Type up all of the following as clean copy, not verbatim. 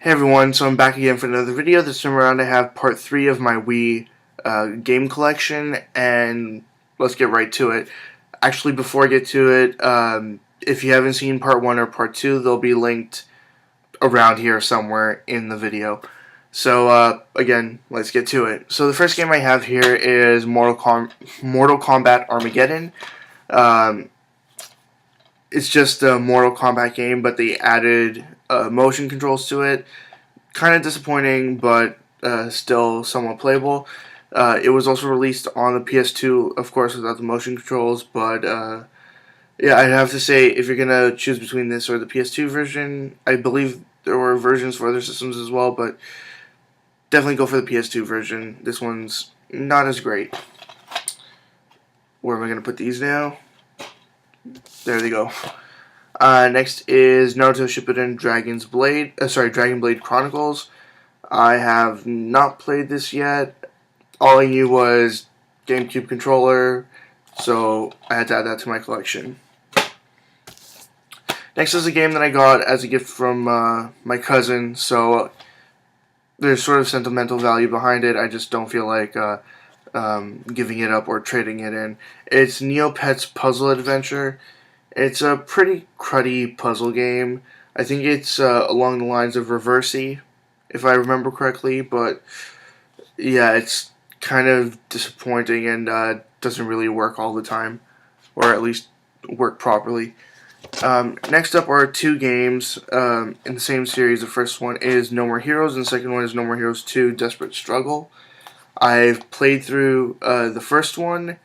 Hey everyone, so I'm back again for another video. This time around I have part 3 of my Wii game collection, and let's get right to it. Actually, before I get to it, if you haven't seen part 1 or part 2, they'll be linked around here somewhere in the video. So, again, let's get to it. So the first game I have here is Mortal Kombat Armageddon. Um, it's just a Mortal Kombat game, but they added motion controls to it. Kind of disappointing, but still somewhat playable. It was also released on the PS2, of course, without the motion controls, but yeah, I'd have to say, if you're going to choose between this or the PS2 version, I believe there were versions for other systems as well, but definitely go for the PS2 version. This one's not as great. Where am I going to put these now? There they go. Next is Naruto Shippuden Dragon Blade Chronicles. I have not played this yet. All I knew was GameCube controller, so I had to add that to my collection. Next is a game that I got as a gift from my cousin, so there's sort of sentimental value behind it. I just don't feel like giving it up or trading it in. It's Neopets Puzzle Adventure. It's a pretty cruddy puzzle game. I think it's along the lines of Reversey, if I remember correctly, but yeah, it's kind of disappointing and doesn't really work all the time, or at least work properly. Next up are two games in the same series. The first one is No More Heroes, and the second one is No More Heroes 2 Desperate Struggle. I've played through the first one.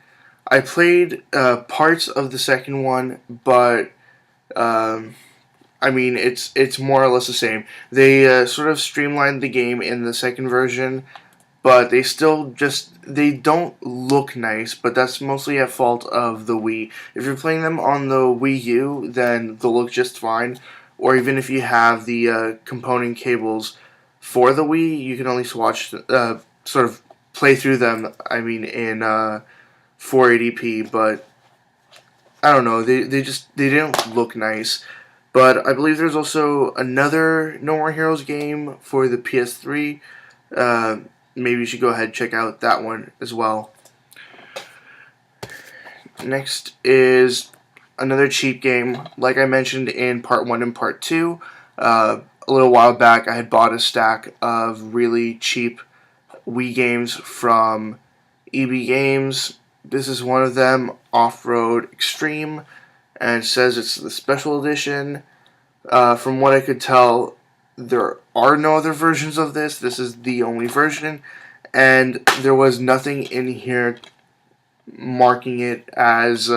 I played parts of the second one, but I mean, it's more or less the same. They sort of streamlined the game in the second version, but they don't look nice, but that's mostly at fault of the Wii. If you're playing them on the Wii U, then they'll look just fine, or even if you have the component cables for the Wii, you can only sort of play through them, I mean, in 480p, but I don't know, they didn't look nice. But I believe there's also another No More Heroes game for the PS3. Maybe you should go ahead and check out that one as well. Next is another cheap game. Like I mentioned in part 1 and part 2, a little while back I had bought a stack of really cheap Wii games from EB Games. This is one of them, Off-Road Extreme, and it says it's the special edition. From what I could tell, there are no other versions of this. This is the only version, and there was nothing in here marking it as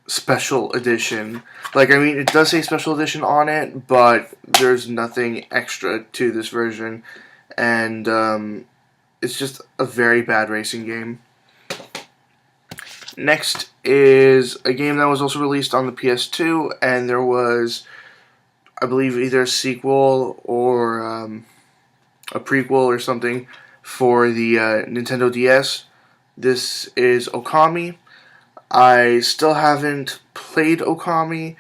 special edition. Like, I mean, it does say special edition on it, but there's nothing extra to this version, and it's just a very bad racing game. Next is a game that was also released on the PS2, and there was, I believe, either a sequel or a prequel or something for the Nintendo DS. This is Okami. I still haven't played Okami.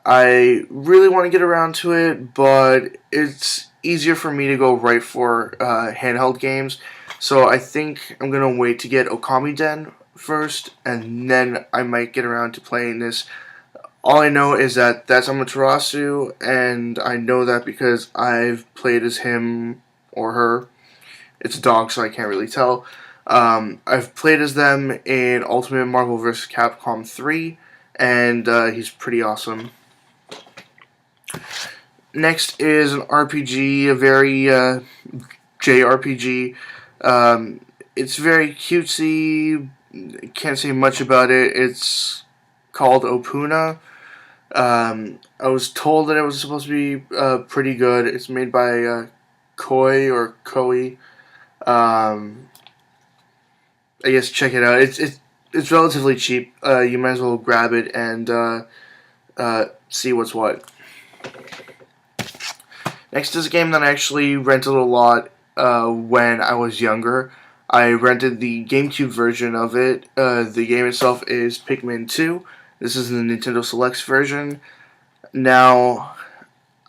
I really want to get around to it, but it's easier for me to go right for handheld games. So I think I'm going to wait to get Okami Den first, and then I might get around to playing this. All I know is that that's Amaterasu, and I know that because I've played as him or her. It's a dog, so I can't really tell. I've played as them in Ultimate Marvel vs. Capcom 3, and he's pretty awesome. Next is an RPG, a very JRPG. It's very cutesy. Can't say much about it. It's called Opuna. I was told that it was supposed to be pretty good. It's made by Koei. I guess check it out. It's relatively cheap. You might as well grab it and see what's what. Next is a game that I actually rented a lot when I was younger. I rented the GameCube version of it. The game itself is Pikmin 2. This is the Nintendo Selects version. Now,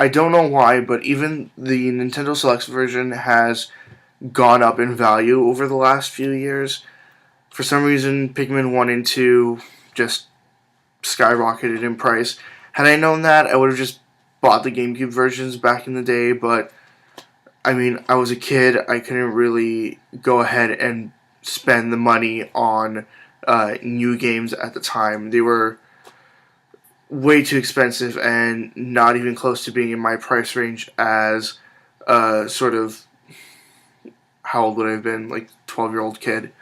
I don't know why, but even the Nintendo Selects version has gone up in value over the last few years. For some reason, Pikmin 1 and 2 just skyrocketed in price. Had I known that, I would have just bought the GameCube versions back in the day, but I mean, I was a kid. I couldn't really go ahead and spend the money on new games at the time. They were way too expensive and not even close to being in my price range as sort of, how old would I have been? Like 12-year-old kid.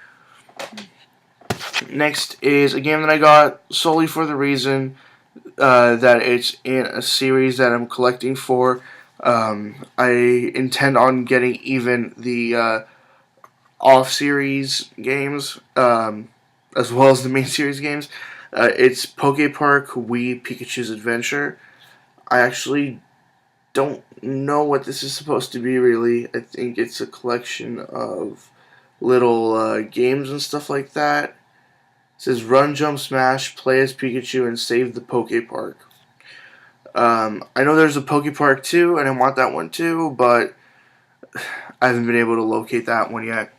Next is a game that I got solely for the reason that it's in a series that I'm collecting for. I intend on getting even the off-series games, as well as the main series games. It's PokePark Wii Pikachu's Adventure. I actually don't know what this is supposed to be, really. I think it's a collection of little games and stuff like that. It says run, jump, smash, play as Pikachu, and save the PokePark. I know there's a PokePark 2, and I want that one too, but I haven't been able to locate that one yet.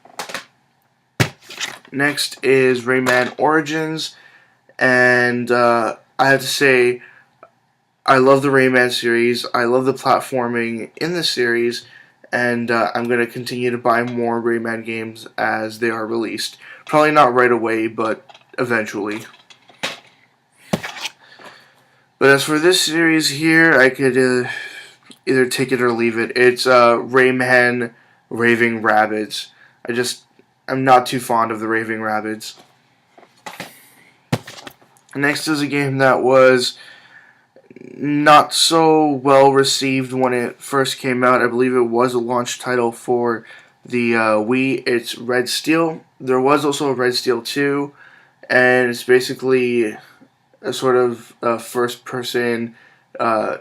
Next is Rayman Origins, and I have to say, I love the Rayman series. I love the platforming in the series, and I'm going to continue to buy more Rayman games as they are released. Probably not right away, but eventually. But as for this series here, I could either take it or leave it. It's Rayman Raving Rabbids. I'm not too fond of the Raving Rabbids. Next is a game that was not so well received when it first came out. I believe it was a launch title for the Wii. It's Red Steel. There was also a Red Steel 2, and it's basically a sort of first-person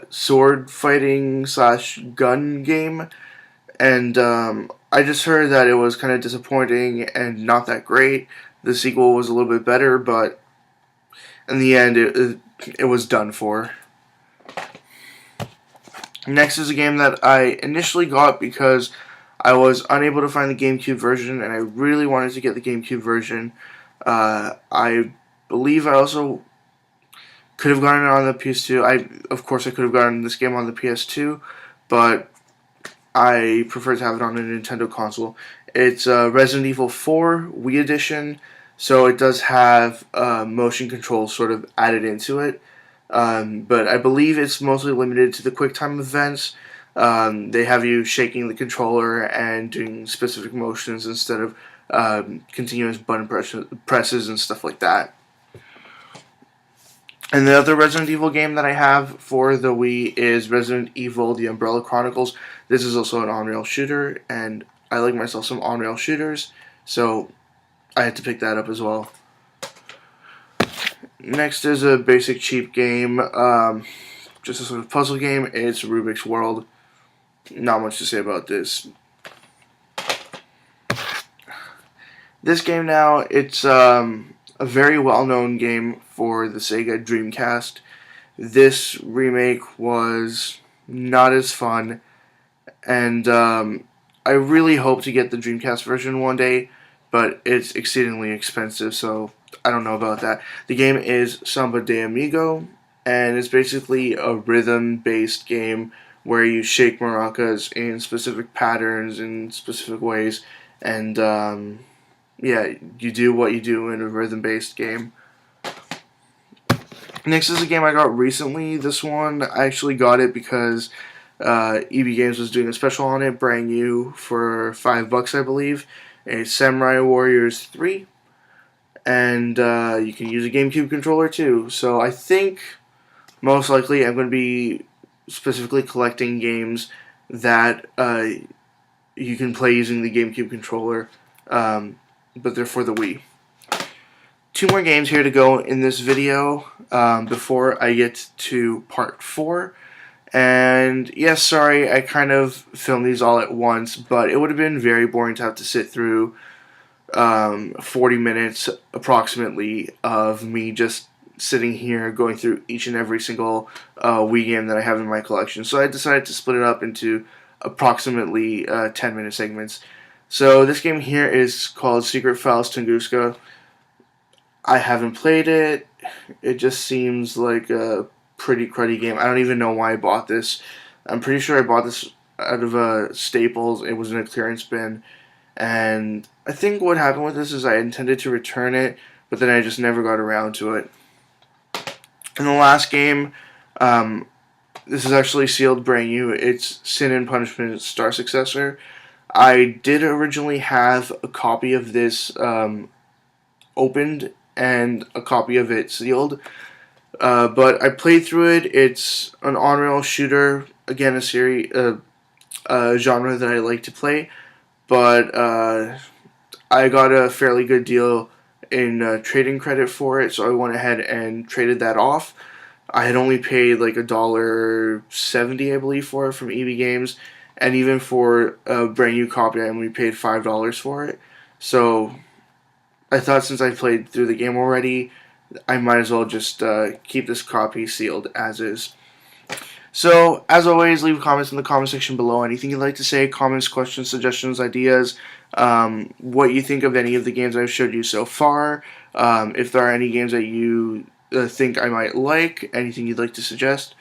sword fighting / gun game. And I just heard that it was kind of disappointing and not that great. The sequel was a little bit better, but in the end, it was done for. Next is a game that I initially got because I was unable to find the GameCube version, and I really wanted to get the GameCube version. I believe I also could have gotten it on the PS2. Of course, I could have gotten this game on the PS2, but I prefer to have it on a Nintendo console. It's Resident Evil 4 Wii Edition, so it does have motion controls sort of added into it. But I believe it's mostly limited to the QuickTime events. They have you shaking the controller and doing specific motions instead of continuous button presses and stuff like that. And the other Resident Evil game that I have for the Wii is Resident Evil The Umbrella Chronicles. This is also an on-rail shooter, and I like myself some on-rail shooters, so I had to pick that up as well. Next is a basic cheap game, just a sort of puzzle game. It's Rubik's World. Not much to say about this. This game now, it's a very well-known game for the Sega Dreamcast. This remake was not as fun, and I really hope to get the Dreamcast version one day, but it's exceedingly expensive, so I don't know about that. The game is Samba de Amigo, and it's basically a rhythm-based game where you shake maracas in specific patterns in specific ways, and yeah, you do what you do in a rhythm-based game. Next is a game I got recently. This one, I actually got it because EB Games was doing a special on it, brand new for $5, I believe. It's Samurai Warriors 3, and you can use a GameCube controller too. So I think most likely I'm going to be specifically collecting games that you can play using the GameCube controller, but they're for the Wii. 2 more games here to go in this video before I get to part 4. And yes, sorry, I kind of filmed these all at once, but it would have been very boring to have to sit through 40 minutes approximately of me just sitting here going through each and every single Wii game that I have in my collection. So I decided to split it up into approximately 10-minute segments. So this game here is called Secret Files Tungusko. I haven't played it. It just seems like a pretty cruddy game. I don't even know why I bought this. I'm pretty sure I bought this out of Staples. It was in a clearance bin. And I think what happened with this is I intended to return it, but then I just never got around to it. In the last game, this is actually sealed brand new. It's Sin and Punishment Star Successor. I did originally have a copy of this opened and a copy of it sealed, but I played through it. It's an on-rail shooter, again a series, genre that I like to play, but I got a fairly good deal in trading credit for it, so I went ahead and traded that off. I had only paid like $1.70, I believe, for it from EB Games, and even for a brand new copy, I only paid $5 for it. So I thought since I played through the game already, I might as well just keep this copy sealed as is. So, as always, leave comments in the comment section below. Anything you'd like to say, comments, questions, suggestions, ideas, what you think of any of the games I've showed you so far, if there are any games that you think I might like, anything you'd like to suggest,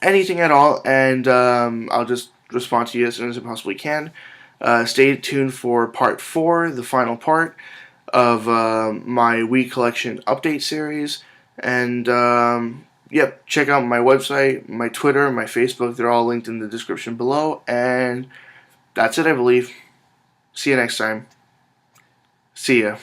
anything at all, and I'll just respond to you as soon as I possibly can. Stay tuned for part 4, the final part of my Wii collection update series, and yep, check out my website, my Twitter, my Facebook. They're all linked in the description below, and that's it, I believe. See you next time. See ya.